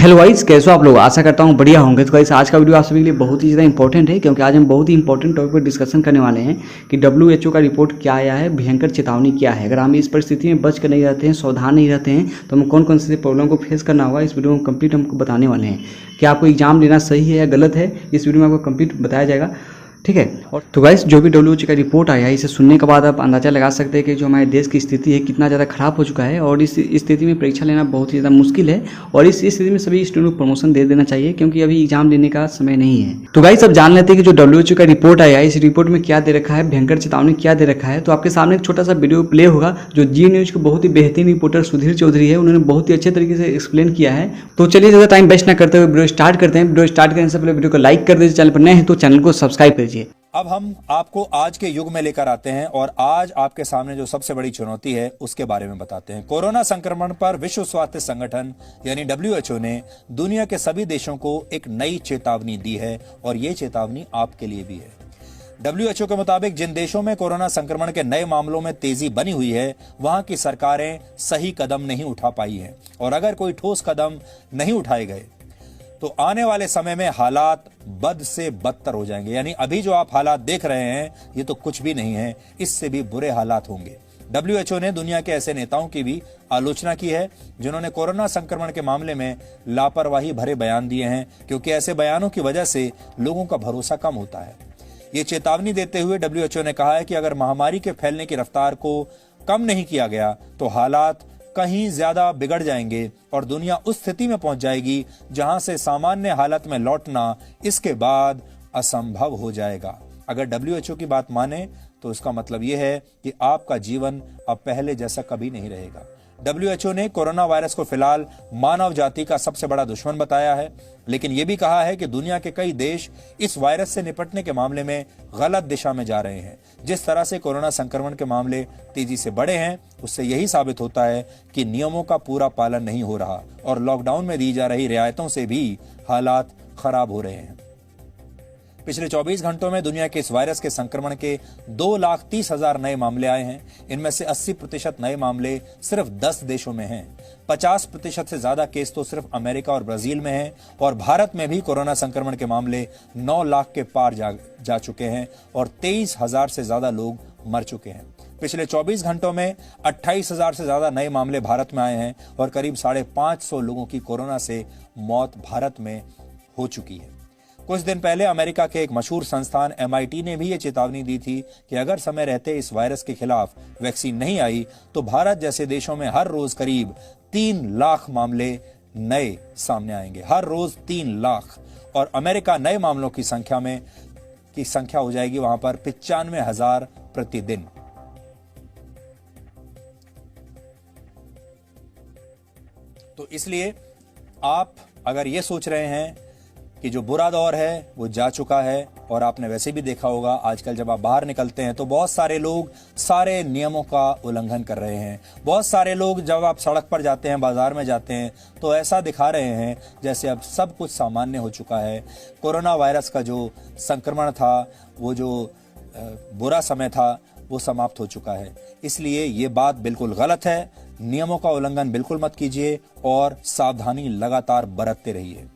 Hello guys, कैसे हो आप लोग। आशा करता हूँ बढ़िया होंगे। तो गाइस आज का वीडियो आप सभी के लिए बहुत ही ज़्यादा इंपॉर्टेंट है, क्योंकि आज हम बहुत ही इंपॉर्टेंट टॉपिक पर डिस्कशन करने वाले हैं कि WHO का रिपोर्ट क्या आया है, भयंकर चेतावनी क्या है। अगर हम इस परिस्थिति में बच कर नहीं रहते हैं, सावधान नहीं रहते हैं, तो हम कौन कौन से प्रॉब्लम को फेस करना होगा इस वीडियो में कंप्लीट हमको बताने वाले हैं। क्या आपको एग्जाम लेना सही है या गलत है, इस वीडियो में आपको कंप्लीट बताया जाएगा। ठीक है। और तो गाइस जो भी WHO का रिपोर्ट आया है, इसे सुनने के बाद आप अंदाज़ा लगा सकते हैं कि जो हमारे देश की स्थिति है कितना ज़्यादा खराब हो चुका है, और इस स्थिति में परीक्षा लेना बहुत ही ज़्यादा मुश्किल है। और इस स्थिति में सभी स्टूडेंट को प्रमोशन दे देना चाहिए, क्योंकि अभी एग्जाम लेने का समय नहीं है। तो गाइस अब जान लेते हैं कि जो WHO का रिपोर्ट आया है, इस रिपोर्ट में क्या दे रखा है, भयंकर चेतावनी क्या दे रखा है। तो आपके सामने एक छोटा सा वीडियो प्ले होगा, जो जी न्यूज के बहुत ही बेहतरीन रिपोर्टर सुधीर चौधरी है, उन्होंने बहुत ही अच्छे तरीके से एक्सप्लेन किया है। तो चलिए ज़्यादा टाइम वेस्ट न करते हुए वीडियो स्टार्ट करते हैं। वीडियो स्टार्ट करने से पहले वीडियो को लाइक कर दीजिए, चैनल पर नए हैं तो चैनल को सब्सक्राइब कीजिए। अब हम आपको आज के युग में लेकर आते हैं और आज आपके सामने जो सबसे बड़ी चुनौती है उसके बारे में बताते हैं। कोरोना संक्रमण पर विश्व स्वास्थ्य संगठन यानी WHO ने दुनिया के सभी देशों को एक नई चेतावनी दी है, और ये चेतावनी आपके लिए भी है। WHO के मुताबिक जिन देशों में कोरोना संक्रमण के नए मामलों में तेजी बनी हुई है, वहां की सरकारें सही कदम नहीं उठा पाई हैं, और अगर कोई ठोस कदम नहीं उठाए गए तो आने वाले समय में हालात बद से बदतर हो जाएंगे। यानी अभी जो आप हालात देख रहे हैं ये तो कुछ भी नहीं है, इससे भी बुरे हालात होंगे। WHO ने दुनिया के ऐसे नेताओं की भी आलोचना की है जिन्होंने कोरोना संक्रमण के मामले में लापरवाही भरे बयान दिए हैं, क्योंकि ऐसे बयानों की वजह से लोगों का भरोसा कम होता है। ये चेतावनी देते हुए WHO ने कहा है कि अगर महामारी के फैलने की रफ्तार को कम नहीं किया गया तो हालात कहीं ज्यादा बिगड़ जाएंगे और दुनिया उस स्थिति में पहुंच जाएगी जहां से सामान्य हालत में लौटना इसके बाद असंभव हो जाएगा। अगर WHO की बात माने तो इसका मतलब यह है कि आपका जीवन अब पहले जैसा कभी नहीं रहेगा। WHO ने कोरोना वायरस को फिलहाल मानव जाति का सबसे बड़ा दुश्मन बताया है, लेकिन यह भी कहा है कि दुनिया के कई देश इस वायरस से निपटने के मामले में गलत दिशा में जा रहे हैं। जिस तरह से कोरोना संक्रमण के मामले तेजी से बढ़े हैं, उससे यही साबित होता है कि नियमों का पूरा पालन नहीं हो रहा, और लॉकडाउन में दी जा रही रियायतों से भी हालात खराब हो रहे हैं। पिछले 24 घंटों में दुनिया के इस वायरस के संक्रमण के 2,30,000 नए मामले आए हैं। इनमें से 80% नए मामले सिर्फ 10 देशों में हैं। 50% से ज्यादा केस तो सिर्फ अमेरिका और ब्राजील में हैं, और भारत में भी कोरोना संक्रमण के मामले 9 लाख के पार जा चुके हैं, और 23,000 से ज्यादा लोग मर चुके हैं। पिछले 24 घंटों में 28,000 से ज्यादा नए मामले भारत में आए हैं, और करीब 550 लोगों की कोरोना से मौत भारत में हो चुकी है। कुछ दिन पहले अमेरिका के एक मशहूर संस्थान MIT ने भी ये चेतावनी दी थी कि अगर समय रहते इस वायरस के खिलाफ वैक्सीन नहीं आई तो भारत जैसे देशों में हर रोज करीब 3 लाख मामले नए सामने आएंगे। हर रोज 3 लाख। और अमेरिका नए मामलों की संख्या हो जाएगी वहां पर 95,000 प्रतिदिन। तो इसलिए आप अगर ये सोच रहे हैं कि जो बुरा दौर है वो जा चुका है, और आपने वैसे भी देखा होगा आजकल जब आप बाहर निकलते हैं तो बहुत सारे लोग सारे नियमों का उल्लंघन कर रहे हैं। बहुत सारे लोग जब आप सड़क पर जाते हैं, बाजार में जाते हैं, तो ऐसा दिखा रहे हैं जैसे अब सब कुछ सामान्य हो चुका है। कोरोना वायरस का जो संक्रमण था, वो जो बुरा समय था, वो समाप्त हो चुका है। इसलिए ये बात बिल्कुल गलत है। नियमों का उल्लंघन बिल्कुल मत कीजिए और सावधानी लगातार बरतते रहिए।